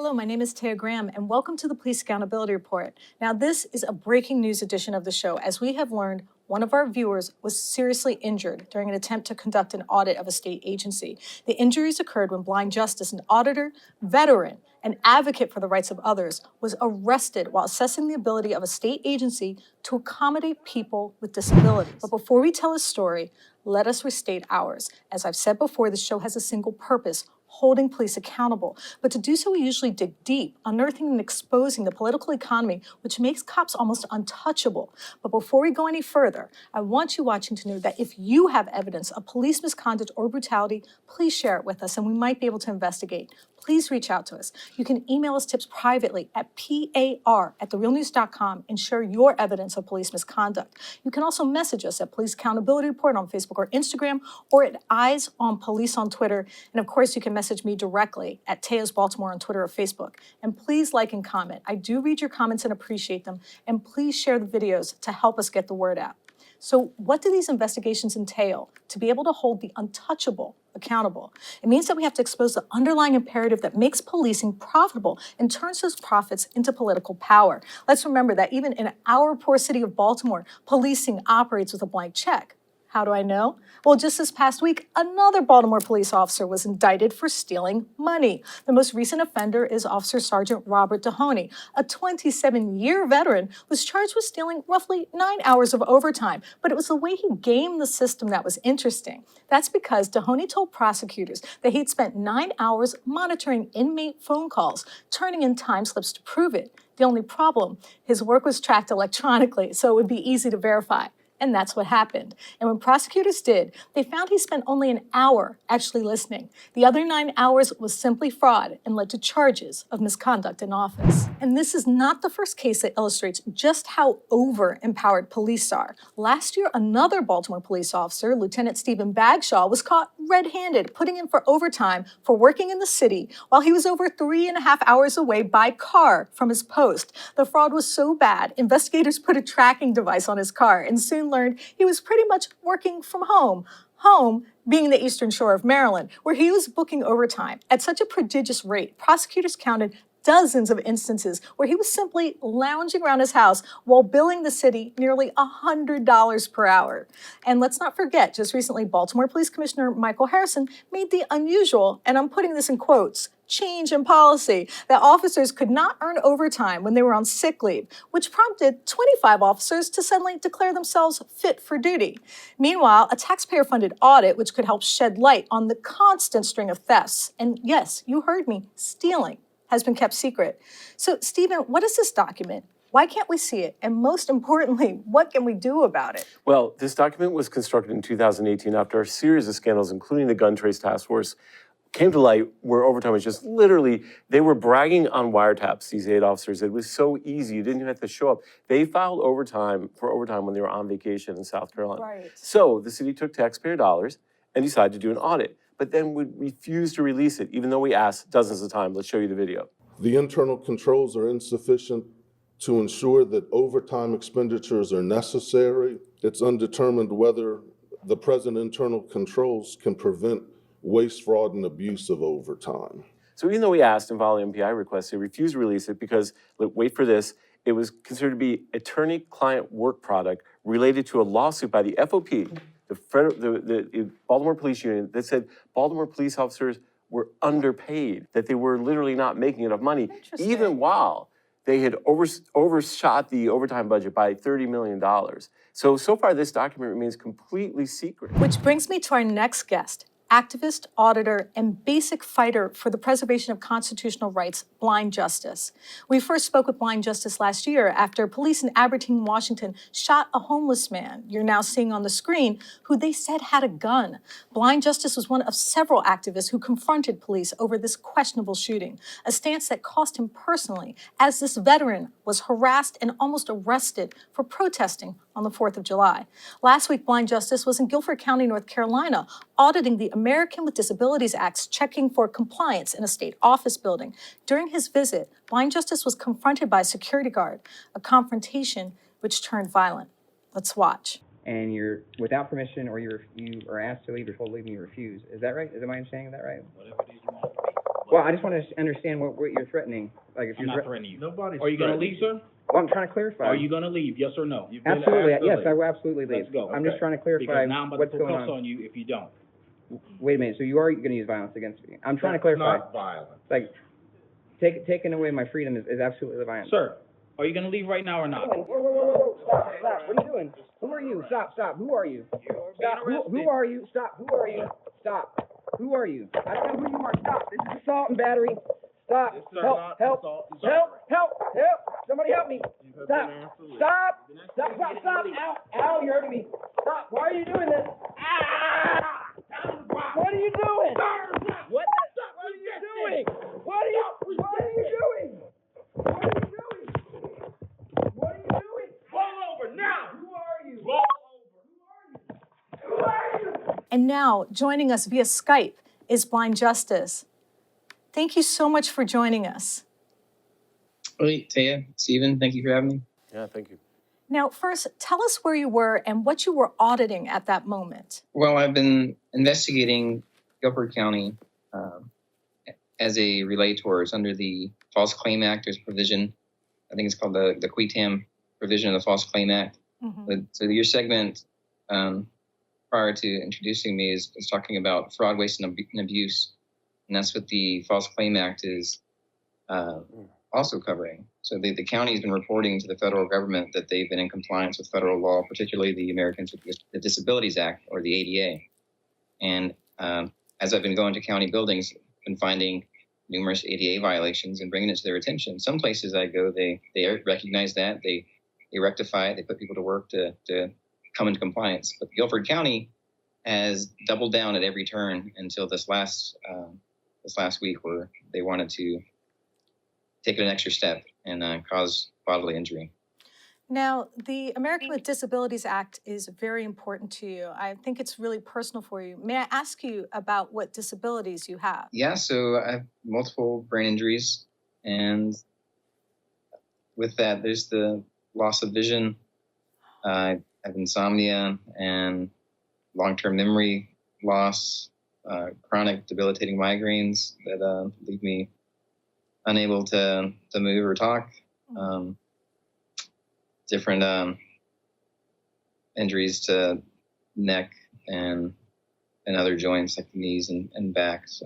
Hello, my name is Taya Graham, and welcome to the Police Accountability Report. Now, this is a breaking news edition of the show. As we have learned, one of our viewers was seriously injured during an attempt to conduct an audit of a state agency. The injuries occurred when Blind Justice, an auditor, veteran, and advocate for the rights of others, was arrested while assessing the ability of a state agency to accommodate people with disabilities. But before we tell his story, let us restate ours. As I've said before, the show has a single purpose: holding police accountable. But to do so, we usually dig deep, unearthing and exposing the political economy, which makes cops almost untouchable. But before we go any further, I want you watching to know that if you have evidence of police misconduct or brutality, please share it with us and we might be able to investigate. Please reach out to us. You can email us tips privately at par@therealnews.com and share your evidence of police misconduct. You can also message us at Police Accountability Report on Facebook or Instagram, or at Eyes on Police on Twitter. And of course, you can message me directly at Taya's Baltimore on Twitter or Facebook. And please like and comment. I do read your comments and appreciate them. And please share the videos to help us get the word out. So what do these investigations entail? To be able to hold the untouchable accountable, it means that we have to expose the underlying imperative that makes policing profitable and turns those profits into political power. Let's remember that even in our poor city of Baltimore, policing operates with a blank check. How do I know? Well, just this past week, another Baltimore police officer was indicted for stealing money. The most recent offender is Officer Sergeant Robert Dehoney. A 27-year veteran was charged with stealing roughly 9 hours of overtime, but it was the way he gamed the system that was interesting. That's because Dehoney told prosecutors that he'd spent 9 hours monitoring inmate phone calls, turning in time slips to prove it. The only problem, his work was tracked electronically, so it would be easy to verify. And that's what happened. And when prosecutors did, they found he spent only an hour actually listening. The other 9 hours was simply fraud and led to charges of misconduct in office. And this is not the first case that illustrates just how over-empowered police are. Last year, another Baltimore police officer, Lieutenant Stephen Bagshaw, was caught red-handed, putting in for overtime for working in the city while he was over 3.5 hours away by car from his post. The fraud was so bad, investigators put a tracking device on his car and soon learned he was pretty much working from home. Home being the Eastern Shore of Maryland, where he was booking overtime at such a prodigious rate. Prosecutors counted dozens of instances where he was simply lounging around his house while billing the city nearly $100 per hour. And let's not forget, just recently, Baltimore Police Commissioner Michael Harrison made the unusual, and I'm putting this in quotes, change in policy that officers could not earn overtime when they were on sick leave, which prompted 25 officers to suddenly declare themselves fit for duty. Meanwhile, a taxpayer-funded audit, which could help shed light on the constant string of thefts, and yes, you heard me, stealing, has been kept secret. So, Stephen, what is this document? Why can't we see it? And most importantly, what can we do about it? Well, this document was constructed in 2018 after a series of scandals, including the Gun Trace Task Force, came to light where overtime was just literally, they were bragging on wiretaps, these 8 officers. It was so easy, you didn't even have to show up. They filed overtime when they were on vacation in South Carolina. Right. So the city took taxpayer dollars and decided to do an audit, but then would refuse to release it, even though we asked dozens of times. Let's show you the video. The internal controls are insufficient to ensure that overtime expenditures are necessary. It's undetermined whether the present internal controls can prevent waste, fraud, and abuse of overtime. So even though we asked and filed an MPI request, they refused to release it because, look, wait for this, it was considered to be attorney-client work product related to a lawsuit by the FOP, the Baltimore Police Union, that said Baltimore police officers were underpaid, that they were literally not making enough money, even while they had overshot the overtime budget by $30 million. So far, this document remains completely secret. Which brings me to our next guest, activist, auditor, and basic fighter for the preservation of constitutional rights, Blind Justice. We first spoke with Blind Justice last year after police in Aberdeen, Washington shot a homeless man, you're now seeing on the screen, who they said had a gun. Blind Justice was one of several activists who confronted police over this questionable shooting, a stance that cost him personally, as this veteran was harassed and almost arrested for protesting on the 4th of July. Last week, Blind Justice was in Guilford County, North Carolina, auditing the American with Disabilities Act, checking for compliance in a state office building. During his visit, Blind Justice was confronted by a security guard, a confrontation which turned violent. Let's watch. And you're without permission, or you are asked to leave or told to leave and you refuse. Is that right? Is my understanding of that right? Whatever it is you want to be. Well, I just want to understand what you're threatening. Like, if I'm you're not threatening you. Nobody's Are you gonna leave, sir? well, I'm trying to clarify. Are you gonna leave, yes or no? Absolutely. Yes, I will absolutely leave. Let's go. I'm just trying to clarify Because now I'm about what's to put going cuffs on. on you if you don't. Wait a minute. So you are going to use violence against me? I'm trying to clarify. Not violent. Like, taking away my freedom is absolutely violent. Sir, are you gonna leave right now or not? Whoa. Stop. What are you doing? Who are you? Stop. Who are you? Stop. Who are you? Stop. Who are you? Stop. Who are you? I don't know who you are. Stop. This is assault and battery. Stop. Help. Somebody help me. Stop. Ow, you're hurting me. Stop. Why are you doing this? Ah! What are you doing? What are you doing? What are you doing? Roll over now. Who are you? Who are you? And now, joining us via Skype is Blind Justice. Thank you so much for joining us. Hey, Taya, Stephen, thank you for having me. Yeah, thank you. Now, first, tell us where you were and what you were auditing at that moment. Well, I've been investigating Guilford County as a relator. It's under the False Claim Act. There's provision, I think it's called the QUETAM provision of the False Claim Act. Mm-hmm. So your segment prior to introducing me is talking about fraud, waste, and abuse. And that's what the False Claim Act is also covering. So the county has been reporting to the federal government that they've been in compliance with federal law, particularly the Americans with the Disabilities Act, or the ADA. And as I've been going to county buildings, I've been finding numerous ADA violations and bringing it to their attention. Some places I go, they recognize that, they rectify it, they put people to work to come into compliance. But Guilford County has doubled down at every turn until this last week, where they wanted to take it an extra step and cause bodily injury. Now, the American with Disabilities Act is very important to you. I think it's really personal for you. May I ask you about what disabilities you have? Yeah, so I have multiple brain injuries, and with that, there's the loss of vision. I have insomnia and long-term memory loss, chronic debilitating migraines that leave me unable to move or talk. Different injuries to neck and other joints like the knees and back. So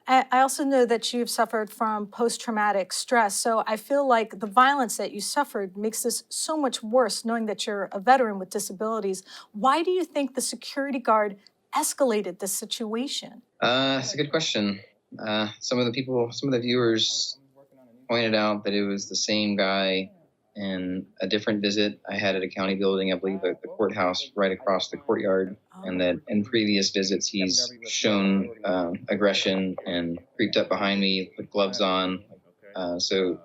I also know that you've suffered from post-traumatic stress. So I feel like the violence that you suffered makes this so much worse, knowing that you're a veteran with disabilities. Why do you think the security guard escalated this situation? It's a good question. Some of the viewers pointed out that it was the same guy in a different visit I had at a county building, I believe the courthouse right across the courtyard, and that in previous visits he's shown aggression and creeped up behind me, put gloves on. So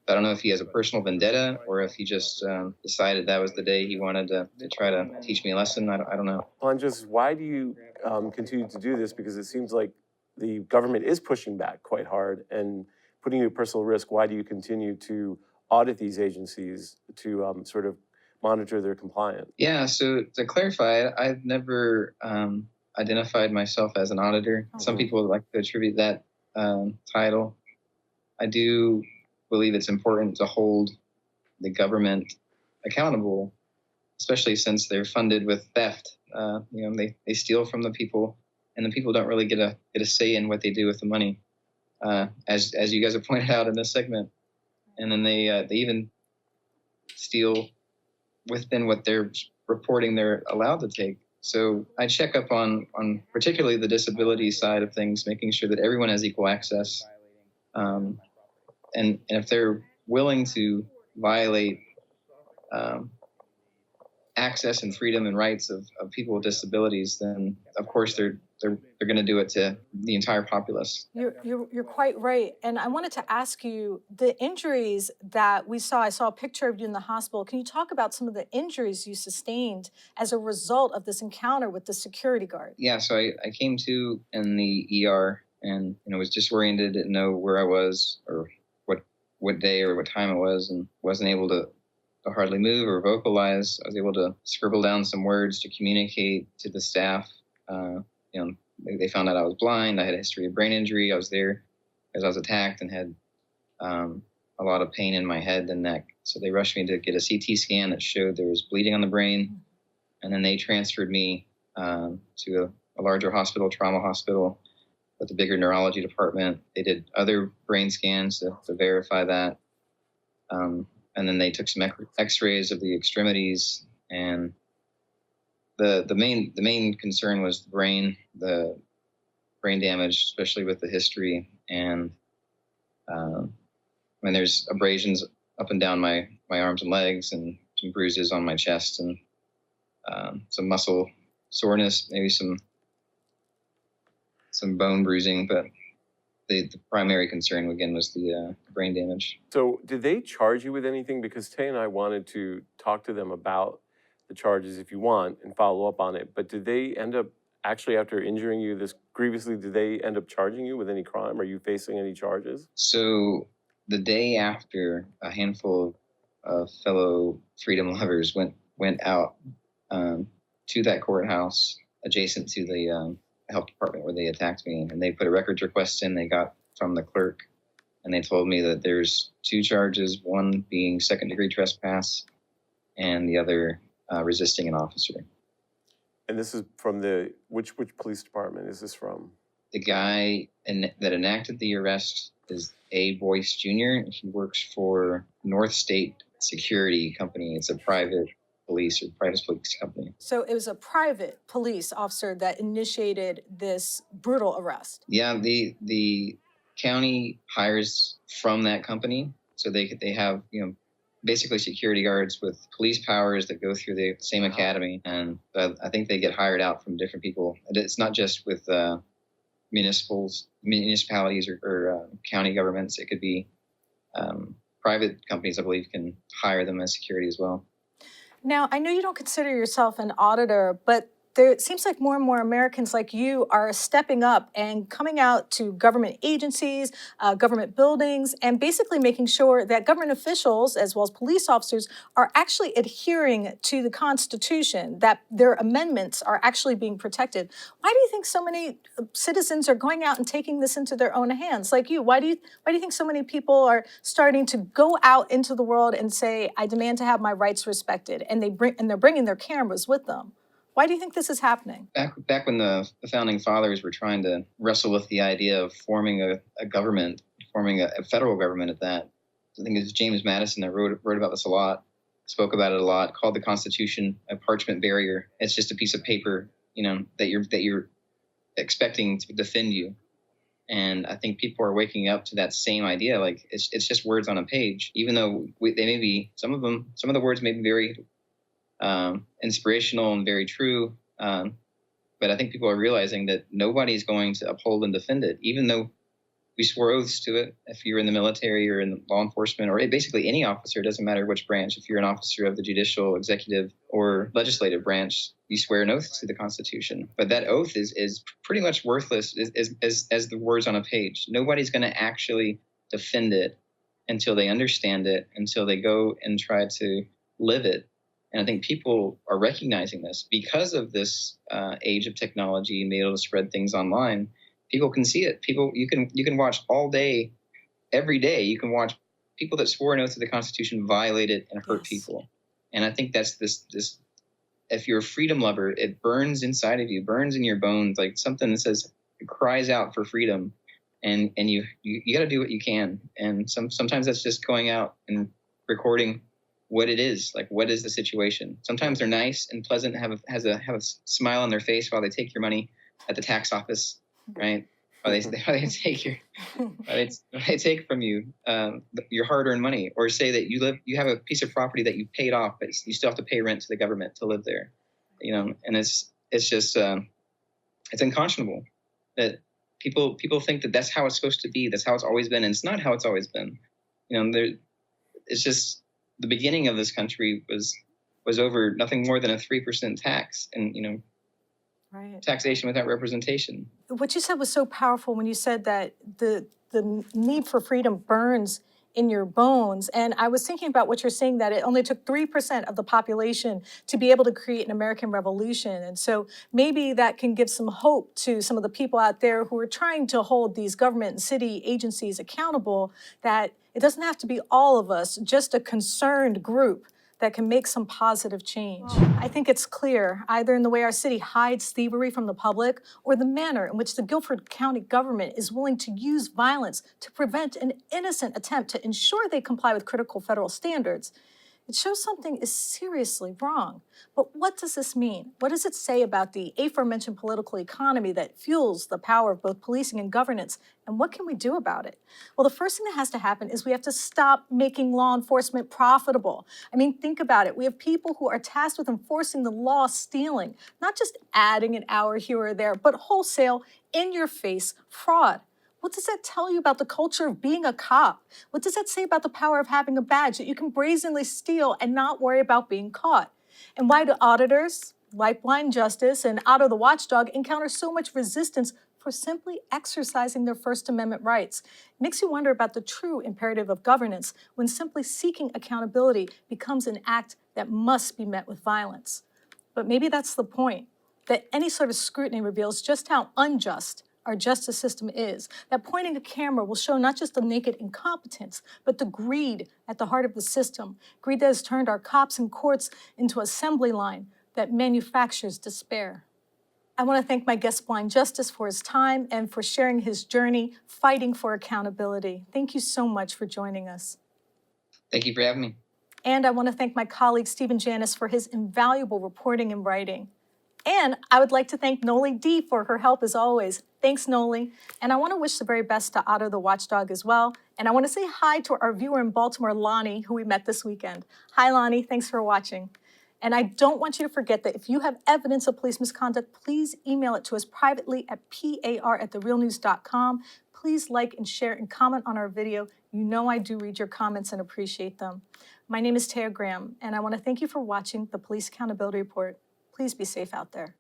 I don't know if he has a personal vendetta or if he just decided that was the day he wanted to try to teach me a lesson. I don't know. Blind Justice, why do you continue to do this? Because it seems like the government is pushing back quite hard and putting you at personal risk. Why do you continue to audit these agencies to sort of monitor their compliance? Yeah, so to clarify, I've never identified myself as an auditor. Some people like to attribute that title. I do believe it's important to hold the government accountable, especially since they're funded with theft. They steal from the people, and the people don't really get a say in what they do with the money, as you guys have pointed out in this segment. And then they even steal within what they're reporting they're allowed to take. So I check up on particularly the disability side of things, making sure that everyone has equal access. And if they're willing to violate access and freedom and rights of people with disabilities, then of course they're going to do it to the entire populace. You're quite right. And I wanted to ask you, the injuries that we saw, I saw a picture of you in the hospital. Can you talk about some of the injuries you sustained as a result of this encounter with the security guard? Yeah, so I came to in the ER and was disoriented, didn't know where I was or what day or what time it was, and wasn't able to hardly move or vocalize. I was able to scribble down some words to communicate to the staff, They found out I was blind. I had a history of brain injury. I was there because I was attacked and had a lot of pain in my head and neck. So they rushed me to get a CT scan that showed there was bleeding on the brain. And then they transferred me to a larger hospital, trauma hospital, with a bigger neurology department. They did other brain scans to verify that. And then they took some x-rays of the extremities. And the main concern was the brain damage, especially with the history. And when there's abrasions up and down my arms and legs, and some bruises on my chest, and some muscle soreness, maybe some bone bruising, but the primary concern again was the brain damage. So did they charge you with anything? Because Tay and I wanted to talk to them about the charges if you want and follow up on it, but did they end up actually, after injuring you this grievously, did they end up charging you with any crime? Are you facing any charges? So the day after, a handful of fellow freedom lovers went out to that courthouse adjacent to the health department where they attacked me, and they put a records request in. They got from the clerk, and they told me that there's 2 charges, one being second-degree trespass and the other resisting an officer. And this is from which police department is this from? The guy that enacted the arrest is A. Boyce Jr. He works for North State Security Company. It's a private police company. So it was a private police officer that initiated this brutal arrest. Yeah, the county hires from that company, so they have basically security guards with police powers that go through the same academy, and I think they get hired out from different people. It's not just with municipalities or county governments. It could be private companies, I believe, can hire them as security as well. Now, I know you don't consider yourself an auditor, but it seems like more and more Americans like you are stepping up and coming out to government agencies, government buildings, and basically making sure that government officials, as well as police officers, are actually adhering to the Constitution, that their amendments are actually being protected. Why do you think so many citizens are going out and taking this into their own hands, like you? Why do you think so many people are starting to go out into the world and say, I demand to have my rights respected, and they're bringing their cameras with them? Why do you think this is happening? Back when the founding fathers were trying to wrestle with the idea of forming a government, forming a federal government at that, I think it was James Madison that wrote about this a lot, spoke about it a lot, called the Constitution a parchment barrier. It's just a piece of paper, that you're expecting to defend you. And I think people are waking up to that same idea. Like it's just words on a page, even though they may be, some of the words may be very inspirational and very true. But I think people are realizing that nobody's going to uphold and defend it, even though we swore oaths to it. If you're in the military or in law enforcement, or basically any officer, it doesn't matter which branch. If you're an officer of the judicial, executive, or legislative branch, you swear an oath to the Constitution. But that oath is pretty much worthless as the words on a page. Nobody's going to actually defend it until they understand it, until they go and try to live it. And I think people are recognizing this because of this age of technology and being able to spread things online. People can see it. You can watch all day, every day. You can watch people that swore an oath to the Constitution violate it and hurt people. And I think that's this. If you're a freedom lover, it burns inside of you, burns in your bones, like something that says, it cries out for freedom. And you got to do what you can. And sometimes that's just going out and recording what it is, like what is the situation. Sometimes they're nice and pleasant, have a smile on their face while they take your money at the tax office, right? While they take from you your hard-earned money, or say that you have a piece of property that you paid off, but you still have to pay rent to the government to live there, and it's just it's unconscionable that people think that that's how it's supposed to be, that's how it's always been, and it's not how it's always been. It's just. The beginning of this country was over nothing more than a 3% tax, and Right. Taxation without representation. What you said was so powerful when you said that the need for freedom burns in your bones. And I was thinking about what you're saying, that it only took 3% of the population to be able to create an American revolution. And so maybe that can give some hope to some of the people out there who are trying to hold these government and city agencies accountable, that it doesn't have to be all of us, just a concerned group that can make some positive change. I think it's clear, either in the way our city hides thievery from the public or the manner in which the Guilford County government is willing to use violence to prevent an innocent attempt to ensure they comply with critical federal standards. It shows something is seriously wrong. But what does this mean? What does it say about the aforementioned political economy that fuels the power of both policing and governance? And what can we do about it? Well, the first thing that has to happen is we have to stop making law enforcement profitable. I mean, think about it. We have people who are tasked with enforcing the law stealing, not just adding an hour here or there, but wholesale, in-your-face fraud. What does that tell you about the culture of being a cop? What does that say about the power of having a badge that you can brazenly steal and not worry about being caught? And why do auditors, like Blind Justice and Otto the Watchdog, encounter so much resistance for simply exercising their First Amendment rights? It makes you wonder about the true imperative of governance when simply seeking accountability becomes an act that must be met with violence. But maybe that's the point, that any sort of scrutiny reveals just how unjust our justice system is, that pointing a camera will show not just the naked incompetence, but the greed at the heart of the system, greed that has turned our cops and courts into an assembly line that manufactures despair. I want to thank my guest, Blind Justice, for his time and for sharing his journey fighting for accountability. Thank you so much for joining us. Thank you for having me. And I want to thank my colleague, Stephen Janis, for his invaluable reporting and writing. And I would like to thank Noli D for her help as always. Thanks, Noli. And I want to wish the very best to Otto the Watchdog as well. And I want to say hi to our viewer in Baltimore, Lonnie, who we met this weekend. Hi, Lonnie. Thanks for watching. And I don't want you to forget that if you have evidence of police misconduct, please email it to us privately at par@therealnews.com. Please like and share and comment on our video. You know I do read your comments and appreciate them. My name is Taya Graham, and I want to thank you for watching the Police Accountability Report. Please be safe out there.